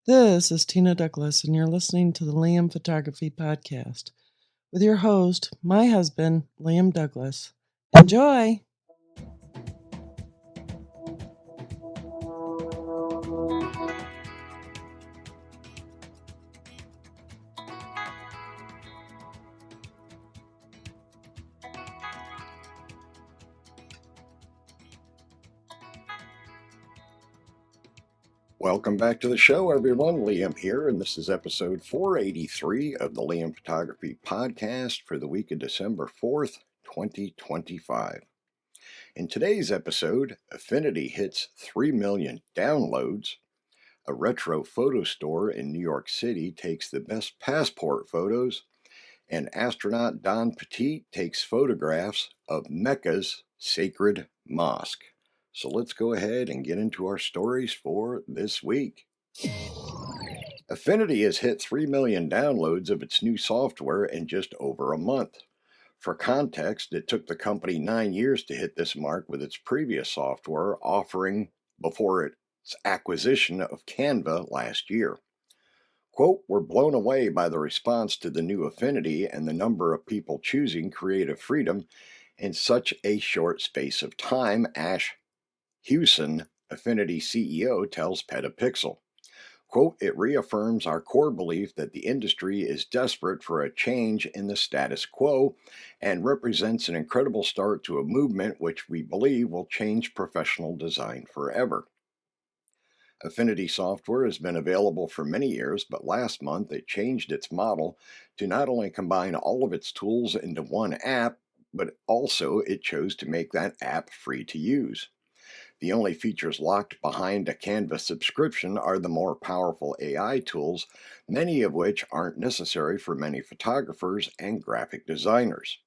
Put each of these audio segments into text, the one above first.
This is Tina Douglas, and you're listening to the Liam Photography Podcast with your host, my husband, Liam Douglas. Enjoy! Welcome back to the show, everyone. Liam here, and this is episode 483 of the Liam Photography Podcast for the week of December 4th, 2025. In today's episode, Affinity hits 3 million downloads, a retro photo store in New York City takes the best passport photos, and astronaut Don Petit takes photographs of Mecca's sacred mosque. So let's go ahead and get into our stories for this week. Affinity has hit 3 million downloads of its new software in just over a month. For context, it took the company 9 years to hit this mark with its previous software offering before its acquisition of Canva last year. Quote, "We're blown away by the response to the new Affinity and the number of people choosing creative freedom in such a short space of time," Ash Hewson, Affinity CEO, tells Petapixel. Quote, "It reaffirms our core belief that the industry is desperate for a change in the status quo and represents an incredible start to a movement which we believe will change professional design forever." Affinity software has been available for many years, but last month it changed its model to not only combine all of its tools into one app, but also it chose to make that app free to use. The only features locked behind a Canva subscription are the more powerful AI tools, many of which aren't necessary for many photographers and graphic designers.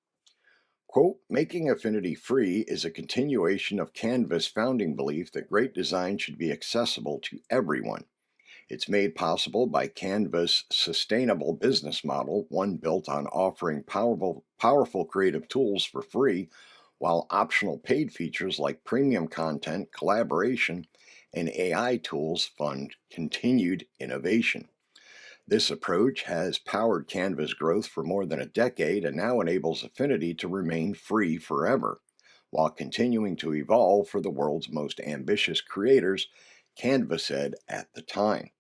Quote, "Making Affinity free is a continuation of Canva's founding belief that great design should be accessible to everyone. It's made possible by Canva's sustainable business model, one built on offering powerful creative tools for free, while optional paid features like premium content, collaboration, and AI tools fund continued innovation. This approach has powered Canva's growth for more than a decade and now enables Affinity to remain free forever. While continuing to evolve for the world's most ambitious creators," Canva said at the time.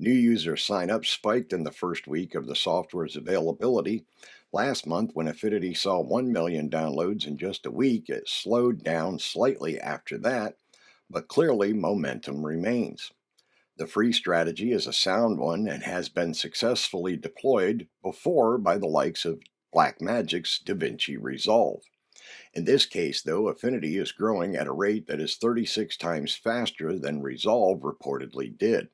New user sign-ups spiked in the first week of the software's availability. Last month, when Affinity saw 1 million downloads in just a week, it slowed down slightly after that, but clearly momentum remains. The free strategy is a sound one and has been successfully deployed before by the likes of Blackmagic's DaVinci Resolve. In this case, though, Affinity is growing at a rate that is 36 times faster than Resolve reportedly did.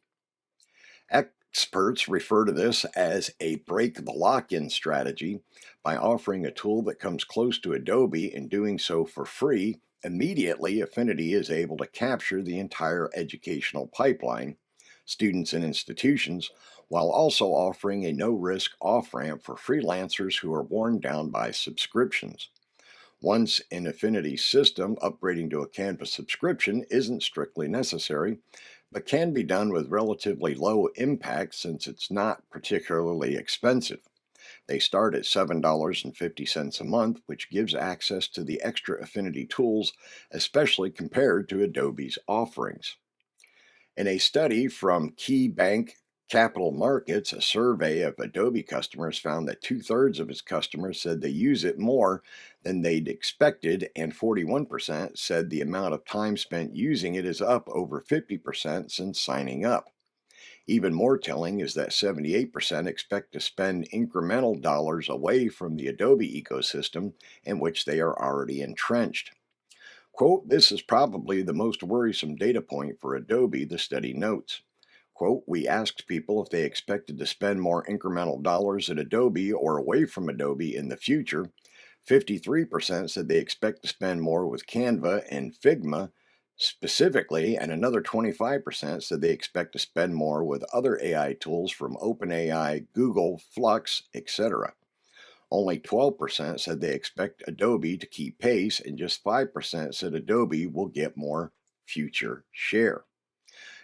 Experts refer to this as a break the lock-in strategy. By offering a tool that comes close to Adobe and doing so for free, immediately Affinity is able to capture the entire educational pipeline, students and institutions, while also offering a no-risk off-ramp for freelancers who are worn down by subscriptions. Once in Affinity's system, upgrading to a Canva subscription isn't strictly necessary, but can be done with relatively low impact since it's not particularly expensive. They start at $7.50 a month, which gives access to the extra Affinity tools, especially compared to Adobe's offerings. In a study from KeyBank Capital Markets, a survey of Adobe customers found that 2/3 of its customers said they use it more than they'd expected, and 41% said the amount of time spent using it is up over 50% since signing up. Even more telling is that 78% expect to spend incremental dollars away from the Adobe ecosystem in which they are already entrenched. Quote, "This is probably the most worrisome data point for Adobe," the study notes. Quote, "We asked people if they expected to spend more incremental dollars at Adobe or away from Adobe in the future. 53% said they expect to spend more with Canva and Figma specifically, and another 25% said they expect to spend more with other AI tools from OpenAI, Google, Flux, etc. Only 12% said they expect Adobe to keep pace, and just 5% said Adobe will get more future share.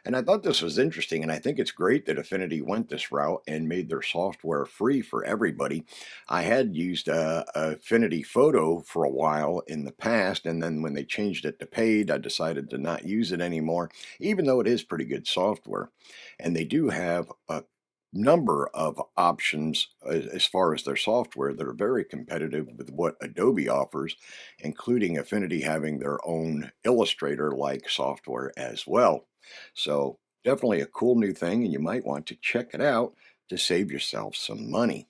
And I thought this was interesting, and I think it's great that Affinity went this route and made their software free for everybody. I had used Affinity Photo for a while in the past, and then when they changed it to paid, I decided to not use it anymore, even though it is pretty good software. And they do have a number of options as far as their software that are very competitive with what Adobe offers, including Affinity having their own Illustrator like software as well. So, definitely a cool new thing, and you might want to check it out to save yourself some money.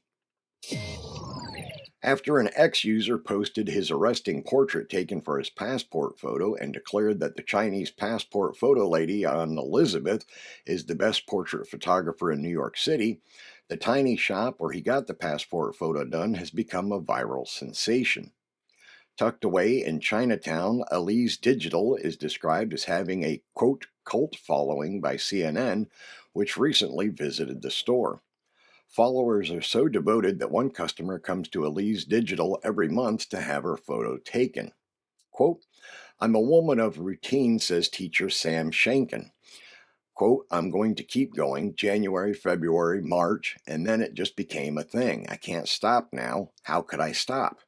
After an ex user posted his arresting portrait taken for his passport photo and declared that the Chinese passport photo lady on Elizabeth is the best portrait photographer in New York City, the tiny shop where he got the passport photo done has become a viral sensation. Tucked away in Chinatown, Elise Digital is described as having a quote cult following by CNN, which recently visited the store. Followers are so devoted that one customer comes to Elise Digital every month to have her photo taken. Quote, I'm a woman of routine, says teacher Sam Shankin. Quote, I'm going to keep going January, February, March, and then it just became a thing. I can't stop now. How could I stop?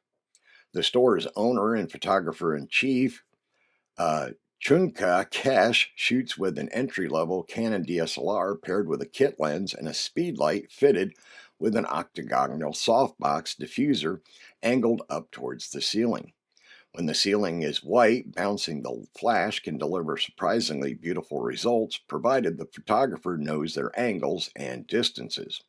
The store's owner and photographer in chief, uh, Chunka Cash, shoots with an entry level Canon DSLR paired with a kit lens and a speed light fitted with an octagonal softbox diffuser angled up towards the ceiling. When the ceiling is white, bouncing the flash can deliver surprisingly beautiful results, provided the photographer knows their angles and distances.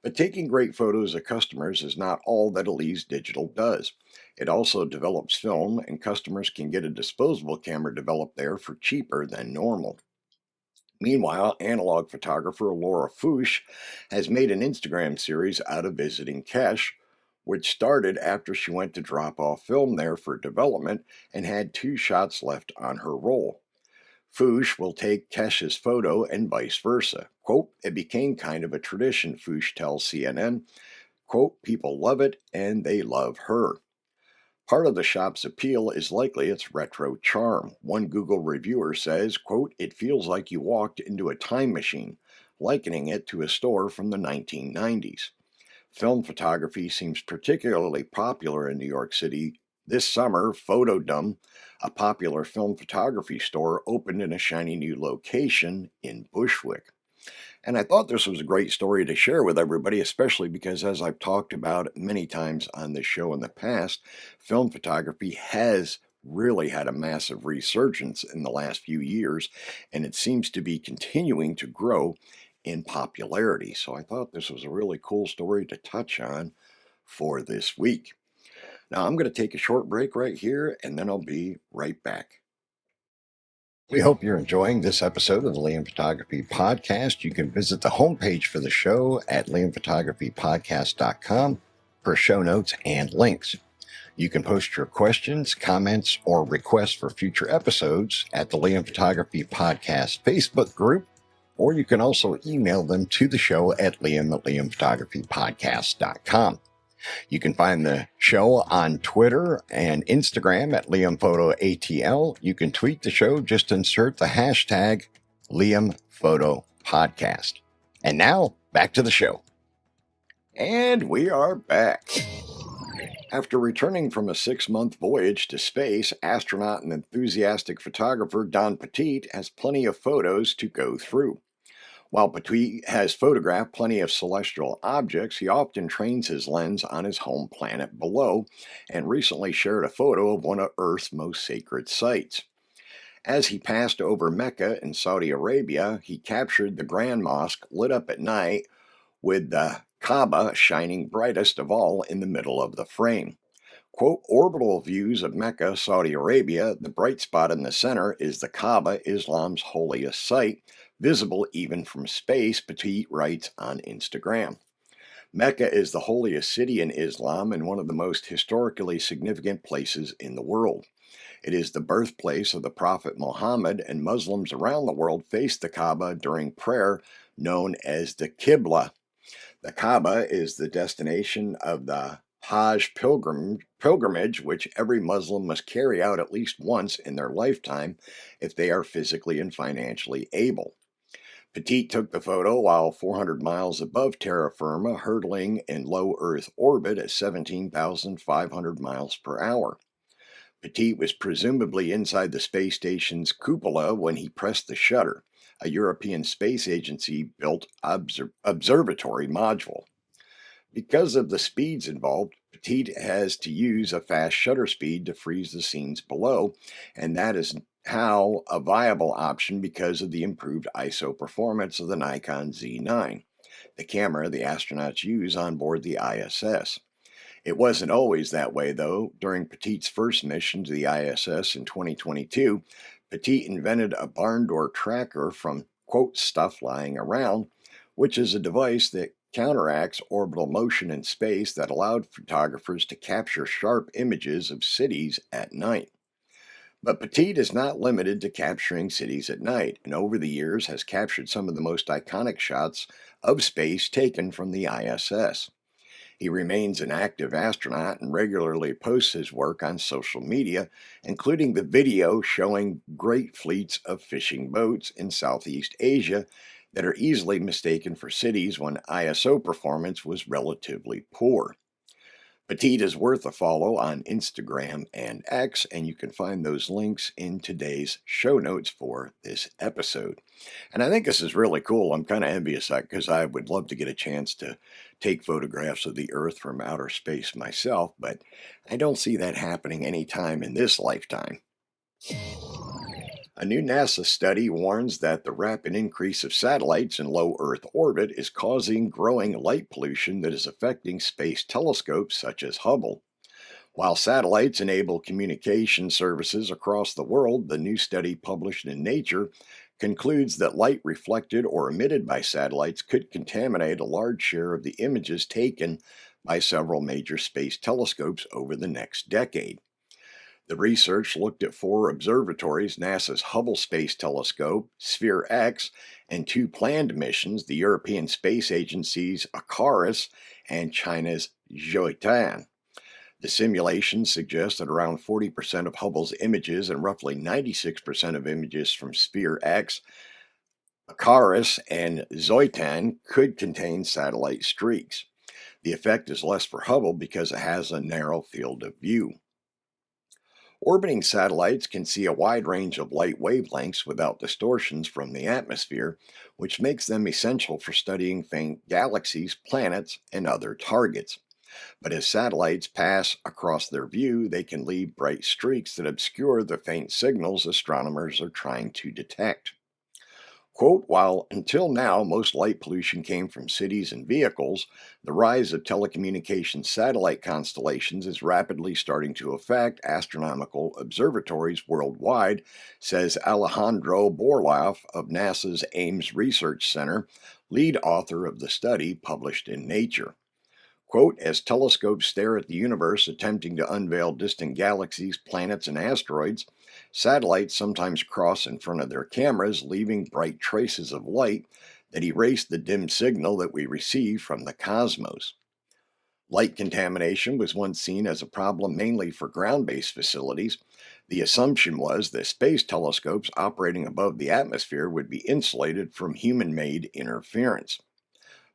But taking great photos of customers is not all that Elise Digital does. It also develops film, and customers can get a disposable camera developed there for cheaper than normal. Meanwhile, analog photographer Laura Fouche has made an Instagram series out of visiting Kesh, which started after she went to drop off film there for development and had 2 shots left on her roll. Fouche will take Kesh's photo and vice versa. Quote, it became kind of a tradition, Fouche tells CNN. Quote, people love it and they love her. Part of the shop's appeal is likely its retro charm. One Google reviewer says, quote, it feels like you walked into a time machine, likening it to a store from the 1990s. Film photography seems particularly popular in New York City. This summer, Photodome, a popular film photography store, opened in a shiny new location in Bushwick. And I thought this was a great story to share with everybody, especially because, as I've talked about many times on this show in the past, film photography has really had a massive resurgence in the last few years, and it seems to be continuing to grow in popularity. So I thought this was a really cool story to touch on for this week. Now, I'm going to take a short break right here, and then I'll be right back. We hope you're enjoying this episode of the Liam Photography Podcast. You can visit the homepage for the show at liamphotographypodcast.com for show notes and links. You can post your questions, comments, or requests for future episodes at the Liam Photography Podcast Facebook group, or you can also email them to the show at liamphotographypodcast.com. You can find the show on Twitter and Instagram at LiamPhotoATL. You can tweet the show, just insert the hashtag LiamPhotoPodcast. And now, back to the show. And we are back. After returning from a 6-month voyage to space, astronaut and enthusiastic photographer Don Petit has plenty of photos to go through. While Petit has photographed plenty of celestial objects, he often trains his lens on his home planet below, and recently shared a photo of one of Earth's most sacred sites. As he passed over Mecca in Saudi Arabia, he captured the Grand Mosque lit up at night with the Kaaba shining brightest of all in the middle of the frame. Quote, orbital views of Mecca, Saudi Arabia, the bright spot in the center is the Kaaba, Islam's holiest site, visible even from space, Petit writes on Instagram. Mecca is the holiest city in Islam and one of the most historically significant places in the world. It is the birthplace of the Prophet Muhammad, and Muslims around the world face the Kaaba during prayer, known as the Qibla. The Kaaba is the destination of the Hajj pilgrimage, which every Muslim must carry out at least once in their lifetime if they are physically and financially able. Petit took the photo while 400 miles above terra firma, hurtling in low Earth orbit at 17,500 miles per hour. Petit was presumably inside the space station's cupola when he pressed the shutter, a European Space Agency built observatory module. Because of the speeds involved, Petit has to use a fast shutter speed to freeze the scenes below, and that is how a viable option because of the improved ISO performance of the Nikon Z9, the camera the astronauts use on board the ISS. It wasn't always that way, though. During Petit's first mission to the ISS in 2022, Petit invented a barn door tracker from, quote, stuff lying around, which is a device that counteracts orbital motion in space that allowed photographers to capture sharp images of cities at night. But Petit is not limited to capturing cities at night, and over the years has captured some of the most iconic shots of space taken from the ISS. He remains an active astronaut and regularly posts his work on social media, including the video showing great fleets of fishing boats in Southeast Asia that are easily mistaken for cities when ISO performance was relatively poor. Petit is worth a follow on Instagram and X, and you can find those links in today's show notes for this episode. And I think this is really cool. I'm kind of envious because I would love to get a chance to take photographs of the Earth from outer space myself, but I don't see that happening anytime in this lifetime. A new NASA study warns that the rapid increase of satellites in low Earth orbit is causing growing light pollution that is affecting space telescopes such as Hubble. While satellites enable communication services across the world, the new study published in Nature concludes that light reflected or emitted by satellites could contaminate a large share of the images taken by several major space telescopes over the next decade. The research looked at four observatories: NASA's Hubble Space Telescope, Sphere X, and two planned missions: the European Space Agency's Icarus and China's Zhoutian. The simulations suggest that around 40% of Hubble's images and roughly 96% of images from Sphere X, Icarus, and Zhoutian could contain satellite streaks. The effect is less for Hubble because it has a narrow field of view. Orbiting satellites can see a wide range of light wavelengths without distortions from the atmosphere, which makes them essential for studying faint galaxies, planets, and other targets. But as satellites pass across their view, they can leave bright streaks that obscure the faint signals astronomers are trying to detect. Quote, while until now most light pollution came from cities and vehicles, the rise of telecommunications satellite constellations is rapidly starting to affect astronomical observatories worldwide, says Alejandro Borlaug of NASA's Ames Research Center, lead author of the study published in Nature. Quote, as telescopes stare at the universe attempting to unveil distant galaxies, planets, and asteroids, satellites sometimes cross in front of their cameras, leaving bright traces of light that erase the dim signal that we receive from the cosmos. Light contamination was once seen as a problem mainly for ground-based facilities. The assumption was that space telescopes operating above the atmosphere would be insulated from human-made interference.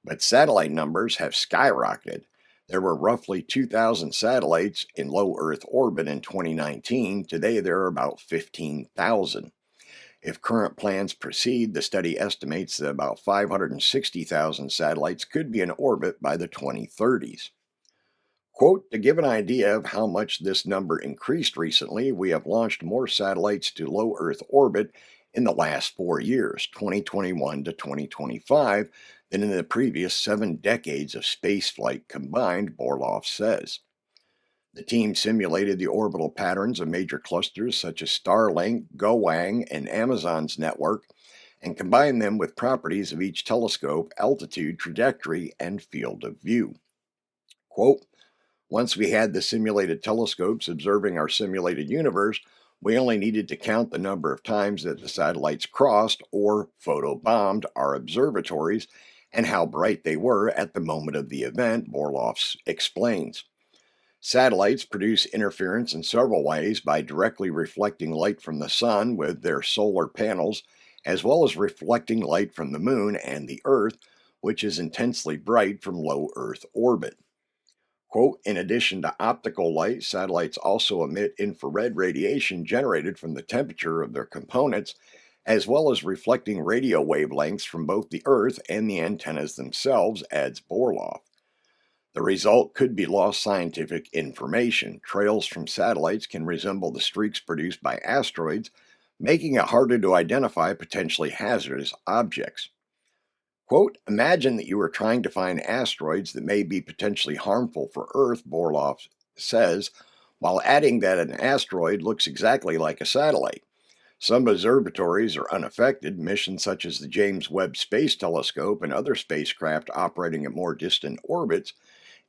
But satellite numbers have skyrocketed. There were roughly 2,000 satellites in low Earth orbit in 2019. Today, there are about 15,000. If current plans proceed, the study estimates that about 560,000 satellites could be in orbit by the 2030s. Quote, to give an idea of how much this number increased recently, we have launched more satellites to low Earth orbit in the last 4 years, 2021 to 2025, than in the previous 7 decades of spaceflight combined, Borlaug says. The team simulated the orbital patterns of major clusters such as Starlink, Goang, and Amazon's network, and combined them with properties of each telescope, altitude, trajectory, and field of view. Quote, once we had the simulated telescopes observing our simulated universe, we only needed to count the number of times that the satellites crossed or photobombed our observatories and how bright they were at the moment of the event, Borlaug explains. Satellites produce interference in several ways by directly reflecting light from the sun with their solar panels, as well as reflecting light from the moon and the Earth, which is intensely bright from low Earth orbit. Quote, in addition to optical light, satellites also emit infrared radiation generated from the temperature of their components, as well as reflecting radio wavelengths from both the Earth and the antennas themselves, adds Borlaug. The result could be lost scientific information. Trails from satellites can resemble the streaks produced by asteroids, making it harder to identify potentially hazardous objects. Quote, imagine that you are trying to find asteroids that may be potentially harmful for Earth, Borlaug says, while adding that an asteroid looks exactly like a satellite. Some observatories are unaffected. Missions such as the James Webb Space Telescope and other spacecraft operating at more distant orbits,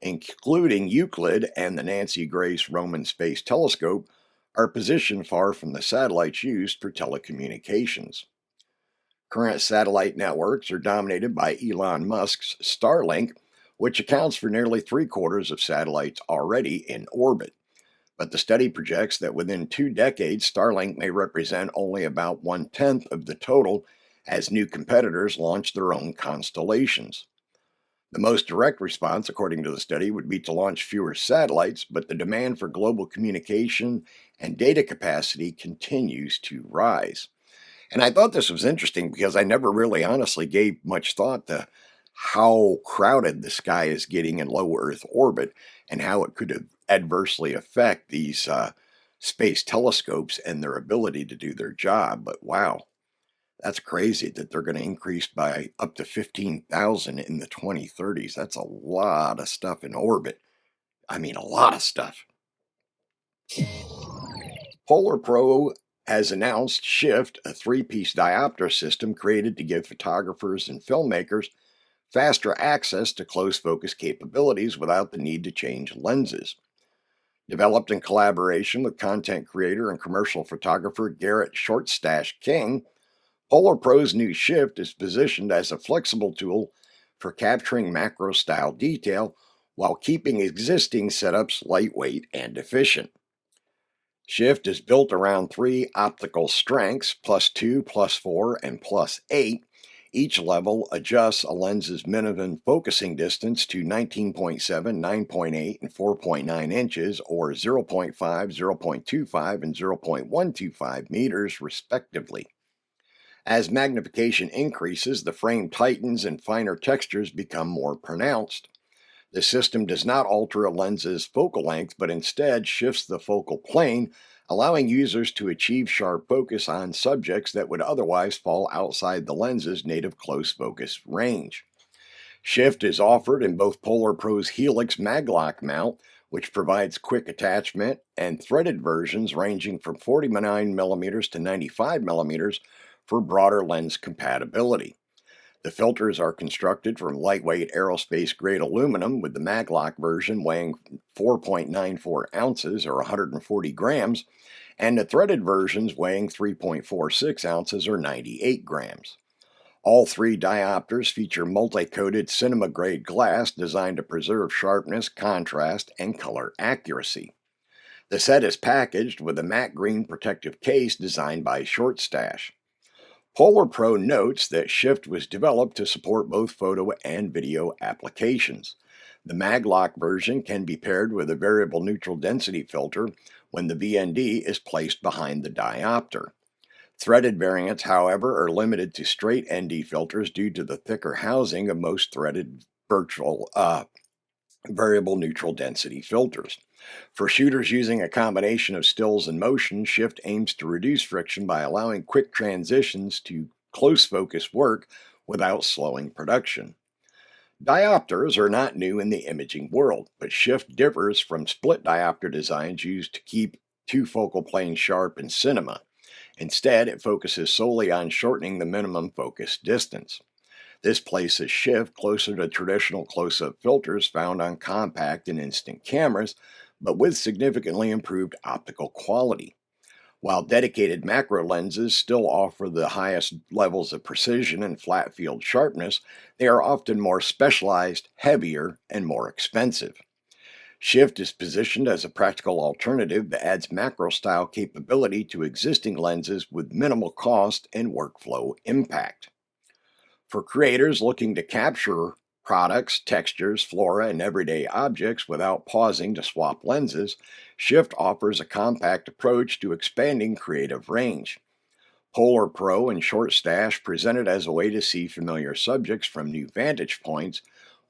including Euclid and the Nancy Grace Roman Space Telescope, are positioned far from the satellites used for telecommunications. Current satellite networks are dominated by Elon Musk's Starlink, which accounts for nearly three-quarters of satellites already in orbit. But the study projects that within 2 decades, Starlink may represent only about 1/10 of the total as new competitors launch their own constellations. The most direct response, according to the study, would be to launch fewer satellites, but the demand for global communication and data capacity continues to rise. And I thought this was interesting because I never really honestly gave much thought to how crowded the sky is getting in low Earth orbit and how it could adversely affect these space telescopes and their ability to do their job. But wow, that's crazy that they're going to increase by up to 15,000 in the 2030s. That's a lot of stuff in orbit. I mean, a lot of stuff. Polar Pro has announced Shift, a three-piece diopter system created to give photographers and filmmakers faster access to close focus capabilities without the need to change lenses. Developed in collaboration with content creator and commercial photographer Garrett Shortstash King, Polar Pro's new Shift is positioned as a flexible tool for capturing macro style detail while keeping existing setups lightweight and efficient. Shift is built around three optical strengths, +2, +4, and +8. Each level adjusts a lens's minimum focusing distance to 19.7, 9.8, and 4.9 inches, or 0.5, 0.25, and 0.125 meters, respectively. As magnification increases, the frame tightens and finer textures become more pronounced. The system does not alter a lens's focal length, but instead shifts the focal plane, allowing users to achieve sharp focus on subjects that would otherwise fall outside the lens's native close focus range. Shift is offered in both Polar Pro's Helix Maglock mount, which provides quick attachment, and threaded versions ranging from 49mm to 95mm for broader lens compatibility. The filters are constructed from lightweight aerospace grade aluminum, with the Maglock version weighing 4.94 ounces or 140 grams, and the threaded versions weighing 3.46 ounces or 98 grams. All three diopters feature multi-coated cinema grade glass designed to preserve sharpness, contrast, and color accuracy. The set is packaged with a matte green protective case designed by Shortstash. Polar Pro notes that Shift was developed to support both photo and video applications. The Maglock version can be paired with a variable neutral density filter when the VND is placed behind the diopter. Threaded variants, however, are limited to straight ND filters due to the thicker housing of most threaded virtual variable neutral density filters. For shooters using a combination of stills and motion, Shift aims to reduce friction by allowing quick transitions to close focus work without slowing production. Diopters are not new in the imaging world, but Shift differs from split diopter designs used to keep two focal planes sharp in cinema. Instead, it focuses solely on shortening the minimum focus distance. This places Shift closer to traditional close-up filters found on compact and instant cameras, but with significantly improved optical quality. While dedicated macro lenses still offer the highest levels of precision and flat field sharpness, they are often more specialized, heavier, and more expensive. Shift is positioned as a practical alternative that adds macro style capability to existing lenses with minimal cost and workflow impact. For creators looking to capture products, textures, flora, and everyday objects without pausing to swap lenses, Shift offers a compact approach to expanding creative range. Polar Pro and Short Stash presented as a way to see familiar subjects from new vantage points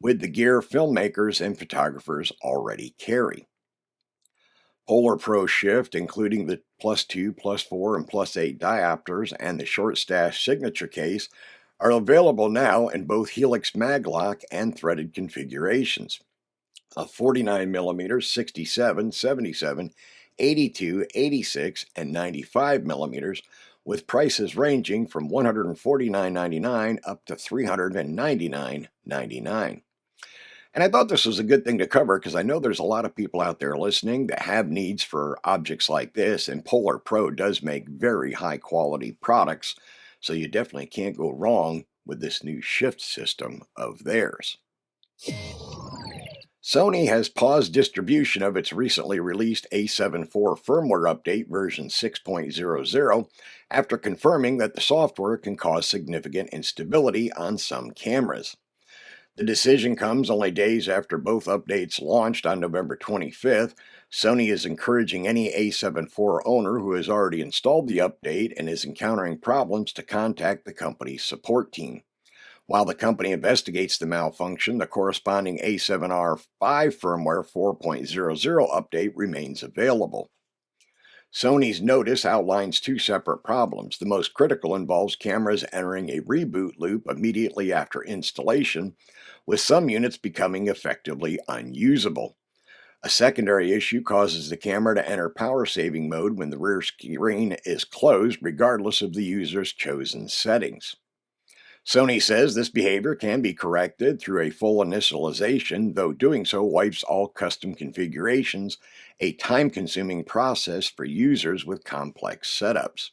with the gear filmmakers and photographers already carry. Polar Pro Shift, including the plus 2, plus 4, and plus 8 diopters and the Short Stash signature case, are available now in both Helix Maglock and threaded configurations of 49mm, 67, 77, 82, 86, and 95mm, with prices ranging from $149.99 up to $399.99. And I thought this was a good thing to cover because I know there's a lot of people out there listening that have needs for objects like this, and Polar Pro does make very high quality products. So you definitely can't go wrong with this new shift system of theirs. Sony has paused distribution of its recently released A7 IV firmware update version 6.00 after confirming that the software can cause significant instability on some cameras. The decision comes only days after both updates launched on November 25th. Sony is encouraging any A7 IV owner who has already installed the update and is encountering problems to contact the company's support team. While the company investigates the malfunction, the corresponding A7R5 firmware 4.00 update remains available. Sony's notice outlines two separate problems. The most critical involves cameras entering a reboot loop immediately after installation, with some units becoming effectively unusable. A secondary issue causes the camera to enter power saving mode when the rear screen is closed, regardless of the user's chosen settings. Sony says this behavior can be corrected through a full initialization, though doing so wipes all custom configurations, a time consuming process for users with complex setups.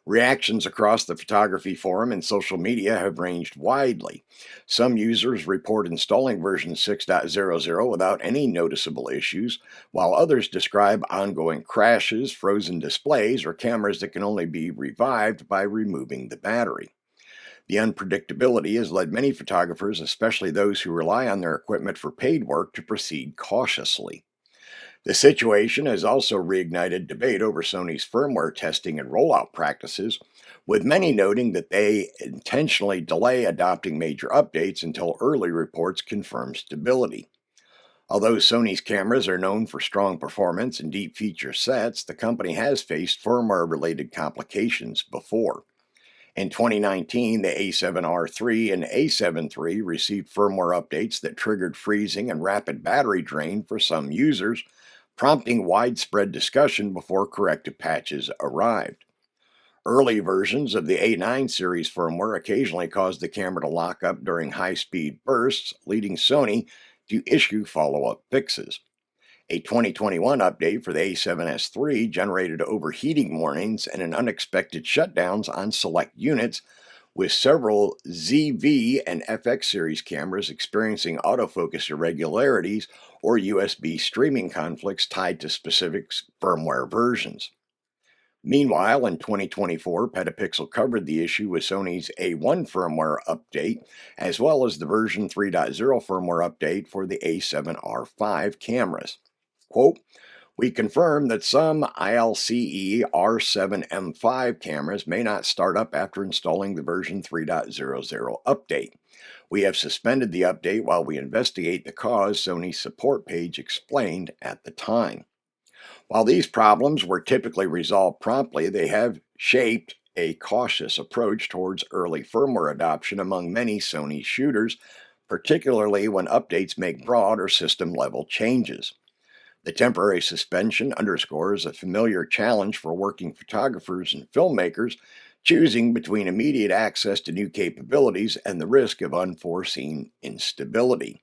Reactions across the photography forum and social media have ranged widely. Some users report installing version 6.00 without any noticeable issues, while others describe ongoing crashes, frozen displays, or cameras that can only be revived by removing the battery. The unpredictability has led many photographers, especially those who rely on their equipment for paid work, to proceed cautiously. The situation has also reignited debate over Sony's firmware testing and rollout practices, with many noting that they intentionally delay adopting major updates until early reports confirm stability. Although Sony's cameras are known for strong performance and deep feature sets, the company has faced firmware related complications before. In 2019, the A7R3 and A7 III received firmware updates that triggered freezing and rapid battery drain for some users, prompting widespread discussion before corrective patches arrived. Early versions of the A9 series firmware occasionally caused the camera to lock up during high speed bursts, leading Sony to issue follow up fixes. A 2021 update for the A7S III generated overheating warnings and an unexpected shutdowns on select units, with several ZV and FX series cameras experiencing autofocus irregularities or USB streaming conflicts tied to specific firmware versions. Meanwhile, in 2024, Petapixel covered the issue with Sony's A1 firmware update, as well as the version 3.0 firmware update for the A7R5 cameras. Quote, we confirm that some ILCE R7M5 cameras may not start up after installing the version 3.00 update. We have suspended the update while we investigate the cause, Sony's support page explained at the time. While these problems were typically resolved promptly, they have shaped a cautious approach towards early firmware adoption among many Sony shooters, particularly when updates make broad or system level changes. The temporary suspension underscores a familiar challenge for working photographers and filmmakers, choosing between immediate access to new capabilities and the risk of unforeseen instability.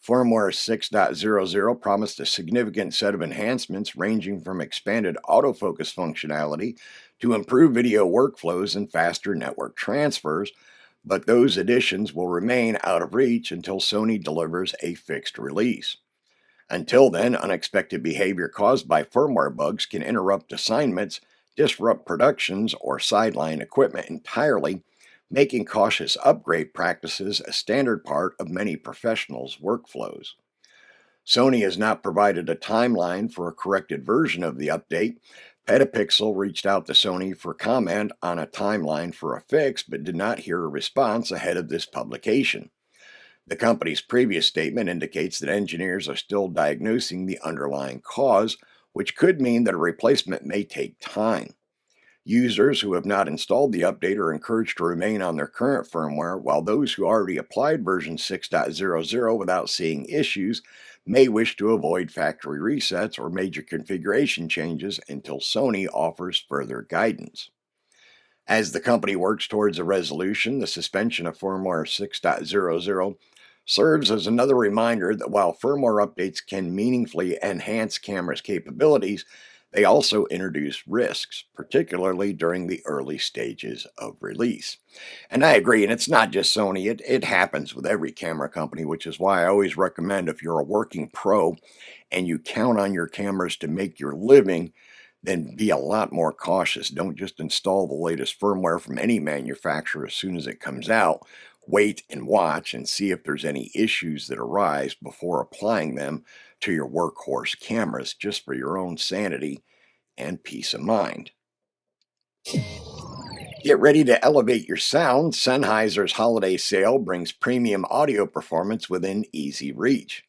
Firmware 6.00 promised a significant set of enhancements ranging from expanded autofocus functionality to improved video workflows and faster network transfers, but those additions will remain out of reach until Sony delivers a fixed release. Until then, unexpected behavior caused by firmware bugs can interrupt assignments, disrupt productions, or sideline equipment entirely, making cautious upgrade practices a standard part of many professionals' workflows. Sony has not provided a timeline for a corrected version of the update. Petapixel reached out to Sony for comment on a timeline for a fix, but did not hear a response ahead of this publication. The company's previous statement indicates that engineers are still diagnosing the underlying cause, which could mean that a replacement may take time. Users who have not installed the update are encouraged to remain on their current firmware, while those who already applied version 6.00 without seeing issues may wish to avoid factory resets or major configuration changes until Sony offers further guidance. As the company works towards a resolution, the suspension of firmware 6.00 serves as another reminder that while firmware updates can meaningfully enhance cameras' capabilities, they also introduce risks, particularly during the early stages of release. And I agree, and it's not just Sony, it happens with every camera company, which is why I always recommend if you're a working pro and you count on your cameras to make your living, then be a lot more cautious. Don't just install the latest firmware from any manufacturer as soon as it comes out. Wait and watch and see if there's any issues that arise before applying them to your workhorse cameras, just for your own sanity and peace of mind. Get ready to elevate your sound. Sennheiser's holiday sale brings premium audio performance within easy reach.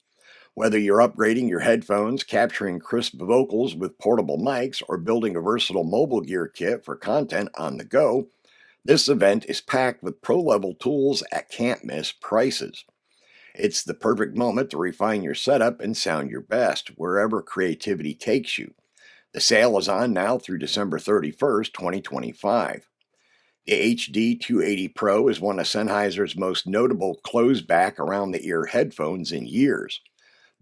Whether you're upgrading your headphones, capturing crisp vocals with portable mics, or building a versatile mobile gear kit for content on the go, this event is packed with pro-level tools at can't-miss prices. It's the perfect moment to refine your setup and sound your best wherever creativity takes you. The sale is on now through December 31st, 2025. The HD 280 Pro is one of Sennheiser's most notable close-back around-the-ear headphones in years.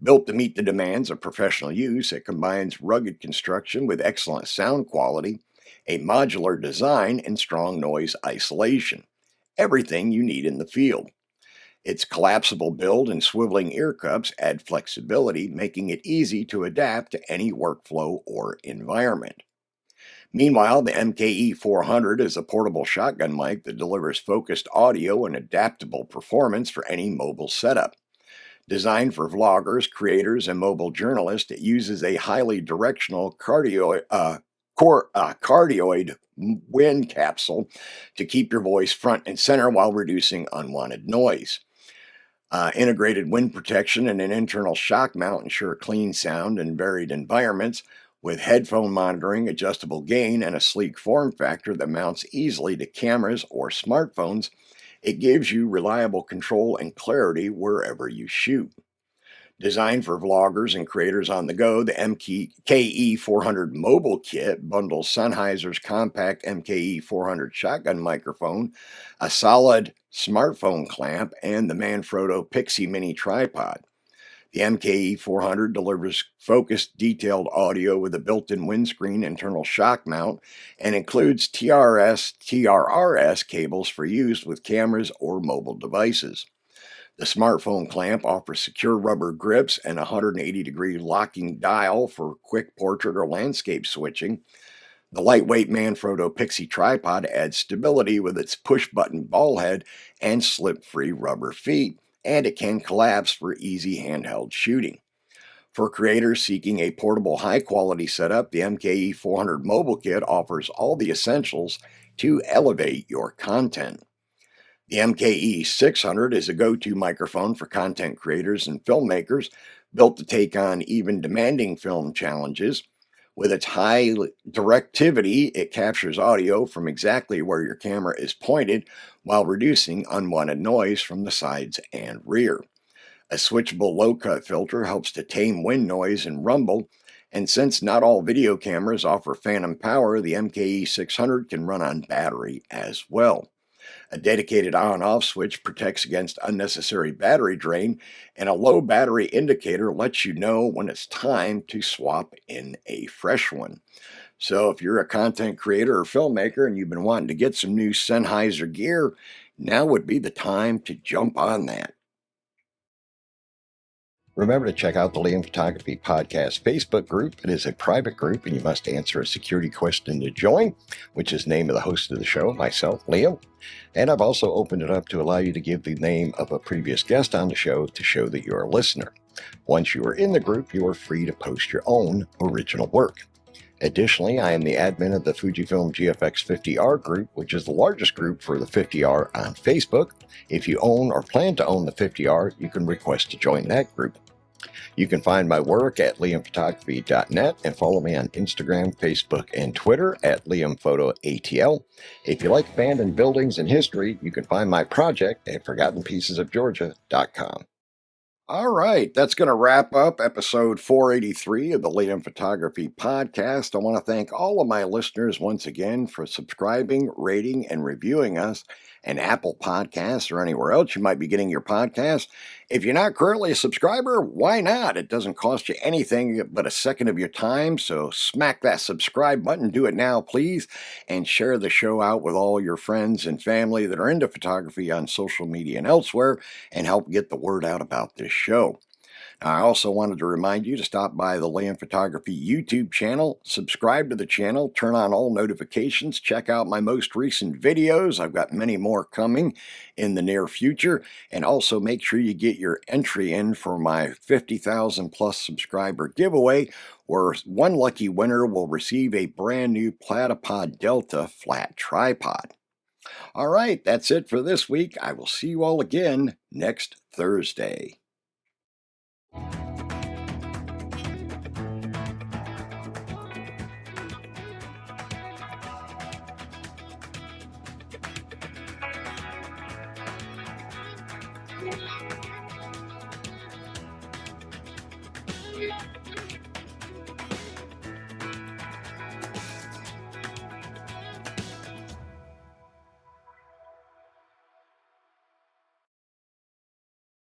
Built to meet the demands of professional use, it combines rugged construction with excellent sound quality, a modular design, and strong noise isolation. Everything you need in the field. Its collapsible build and swiveling ear cups add flexibility, making it easy to adapt to any workflow or environment. Meanwhile, the MKE 400 is a portable shotgun mic that delivers focused audio and adaptable performance for any mobile setup. Designed for vloggers, creators, and mobile journalists, it uses a highly directional cardioid wind capsule to keep your voice front and center while reducing unwanted noise. Integrated wind protection and an internal shock mount ensure clean sound in varied environments, with headphone monitoring, adjustable gain, and a sleek form factor that mounts easily to cameras or smartphones. It gives you reliable control and clarity wherever you shoot. Designed for vloggers and creators on the go, the MKE 400 mobile kit bundles Sennheiser's compact MKE 400 shotgun microphone, a solid smartphone clamp, and the Manfrotto Pixie Mini tripod. The MKE 400 delivers focused, detailed audio with a built-in windscreen internal shock mount and includes TRRS cables for use with cameras or mobile devices. The smartphone clamp offers secure rubber grips and a 180-degree locking dial for quick portrait or landscape switching. The lightweight Manfrotto Pixie tripod adds stability with its push-button ball head and slip-free rubber feet, and it can collapse for easy handheld shooting. For creators seeking a portable, high-quality setup, the MKE 400 mobile kit offers all the essentials to elevate your content. The MKE 600 is a go-to microphone for content creators and filmmakers, built to take on even demanding film challenges. With its high directivity, it captures audio from exactly where your camera is pointed while reducing unwanted noise from the sides and rear. A switchable low-cut filter helps to tame wind noise and rumble, and since not all video cameras offer phantom power, the MKE 600 can run on battery as well. A dedicated on-off switch protects against unnecessary battery drain, and a low battery indicator lets you know when it's time to swap in a fresh one. So if you're a content creator or filmmaker and you've been wanting to get some new Sennheiser gear, now would be the time to jump on that. Remember to check out the Liam Photography Podcast Facebook group. It is a private group, and you must answer a security question to join, which is the name of the host of the show, myself, Liam. And I've also opened it up to allow you to give the name of a previous guest on the show to show that you're a listener. Once you are in the group, you are free to post your own original work. Additionally, I am the admin of the Fujifilm GFX 50R group, which is the largest group for the 50R on Facebook. If you own or plan to own the 50R, you can request to join that group. You can find my work at liamphotography.net and follow me on Instagram, Facebook, and Twitter at liamphotoatl. If you like abandoned buildings and history, you can find my project at forgottenpiecesofgeorgia.com. All right, that's going to wrap up episode 483 of the Liam Photography Podcast. I want to thank all of my listeners once again for subscribing, rating, and reviewing us in Apple Podcasts or anywhere else you might be getting your podcast. If you're not currently a subscriber, why not? It doesn't cost you anything but a second of your time, so smack that subscribe button. Do it now, please, and share the show out with all your friends and family that are into photography on social media and elsewhere, and help get the word out about this show. I also wanted to remind you to stop by the Liam Photography YouTube channel, subscribe to the channel, turn on all notifications, check out my most recent videos. I've got many more coming in the near future, and also make sure you get your entry in for my 50,000 plus subscriber giveaway, where one lucky winner will receive a brand new Platypod Delta flat tripod. All right, that's it for this week. I will see you all again next Thursday.